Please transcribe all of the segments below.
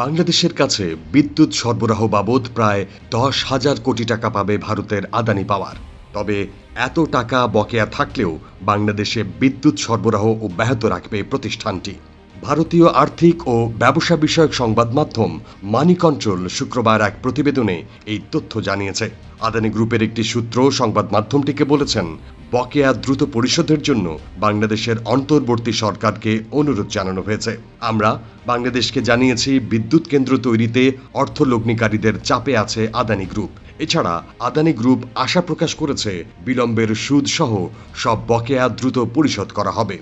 বাংলাদেশের কাছে বিদ্যুৎ সরবরাহ বাবদ প্রায় 10,000 কোটি টাকা পাবে ভারতের আদানি পাওয়ার। তবে এত টাকা বকেয়া থাকলেও বাংলাদেশে বিদ্যুৎ সরবরাহ অব্যাহত রাখবে প্রতিষ্ঠানটি। ভারতীয় আর্থিক ও ব্যবসা বিষয়ক সংবাদ মাধ্যম মানি কন্ট্রোল শুক্রবার এক প্রতিবেদনে এই তথ্য জানিয়েছে। আদানি গ্রুপের একটি সূত্র সংবাদ মাধ্যমটিকে বলেছেন, বকেয়া দ্রুত পরিশোধের জন্য বাংলাদেশের অন্তর্বর্তী সরকারকে অনুরোধ জানানো হয়েছে। আমরা বাংলাদেশকে জানিয়েছি, বিদ্যুৎ কেন্দ্র তৈরিতে অর্থ লগ্নিকারীদের চাপে আছে আদানি গ্রুপ। এছাড়া আদানি গ্রুপ আশা প্রকাশ করেছে, বিলম্বের সুদ সহ সব বকেয়া দ্রুত পরিশোধ করা হবে।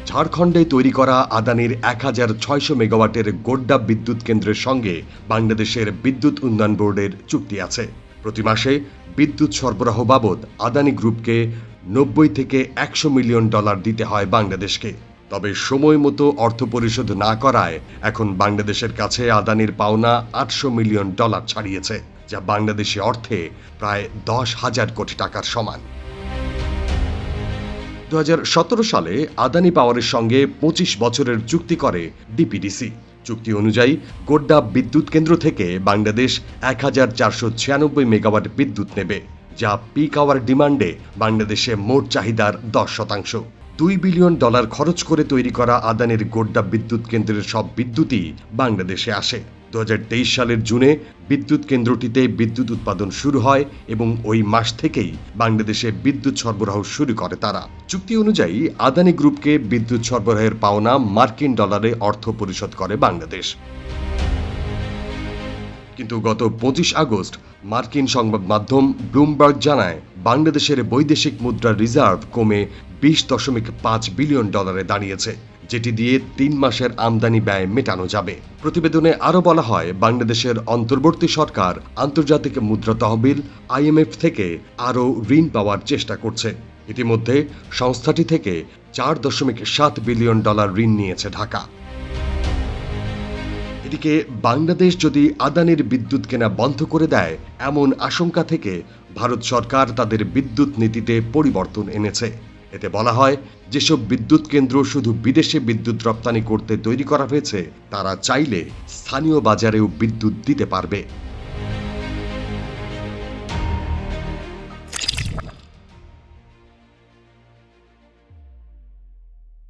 ঝাড়খণ্ডে তৈরি করা আদানির 1,600 মেগাওয়াটের গোড্ডা বিদ্যুৎ কেন্দ্রের সঙ্গে বাংলাদেশের বিদ্যুৎ উন্নয়ন বোর্ডের চুক্তি আছে। প্রতি মাসে বিদ্যুৎ সরবরাহ বাবদ আদানি গ্রুপকে 90 থেকে 100 মিলিয়ন ডলার দিতে হয় বাংলাদেশকে। তবে সময় মতো অর্থ পরিশোধ না করায় এখন বাংলাদেশের কাছে আদানির পাওনা 800 মিলিয়ন ডলার ছাড়িয়েছে, যা বাংলাদেশি অর্থে প্রায় 10,000 কোটি টাকার সমান। 2017 সালে আদানি পাওয়ারের সঙ্গে 25 বছরের চুক্তি করে ডিপিডিসি। চুক্তি অনুযায়ী গোড্ডা বিদ্যুৎ কেন্দ্র থেকে বাংলাদেশ 1,496 মেগাওয়াট বিদ্যুৎ নেবে, যা পিক আওয়ার ডিমান্ডে বাংলাদেশে মোট চাহিদার 10%। $2 বিলিয়ন খরচ করে তৈরি করা আদানির গোড্ডা বিদ্যুৎ কেন্দ্রের সব বিদ্যুৎই বাংলাদেশে আসে। 2023 সালের জুনে বিদ্যুৎ কেন্দ্রটিতে বিদ্যুৎ উৎপাদন শুরু হয় এবং ওই মাস থেকেই বাংলাদেশে বিদ্যুৎ সরবরাহ শুরু করে তারা। চুক্তি অনুযায়ী আদানি গ্রুপকে বিদ্যুৎ সরবরাহের পাওনা মার্কিন ডলারে অর্থ পরিশোধ করে বাংলাদেশ। কিন্তু গত 25 আগস্ট মার্কিন সংবাদ মাধ্যম ব্লুমবার্গ জানায়, বাংলাদেশের বৈদেশিক মুদ্রার রিজার্ভ কমে 20.5 বিলিয়ন ডলারে দাঁড়িয়েছে, যেটি দিয়ে 3 মাসের আমদানি ব্যয় মেটানো যাবে। প্রতিবেদনে আরও বলা হয়, বাংলাদেশের অন্তর্বর্তী সরকার আন্তর্জাতিক মুদ্রা তহবিল IMF থেকে আরও ঋণ পাওয়ার চেষ্টা করছে। ইতিমধ্যে সংস্থাটি থেকে 4.7 বিলিয়ন ডলার ঋণ নিয়েছে ঢাকা। এদিকে বাংলাদেশ যদি আদানির বিদ্যুৎ কেনা বন্ধ করে দেয়, এমন আশঙ্কা থেকে ভারত সরকার তাদের বিদ্যুৎ নীতিতে পরিবর্তন এনেছে। এতে বলা হয়, যেসব বিদ্যুৎ কেন্দ্র শুধু বিদেশে বিদ্যুৎ রপ্তানি করতে তৈরি করা হয়েছে, তারা চাইলে স্থানীয় বাজারেও বিদ্যুৎ দিতে পারবে।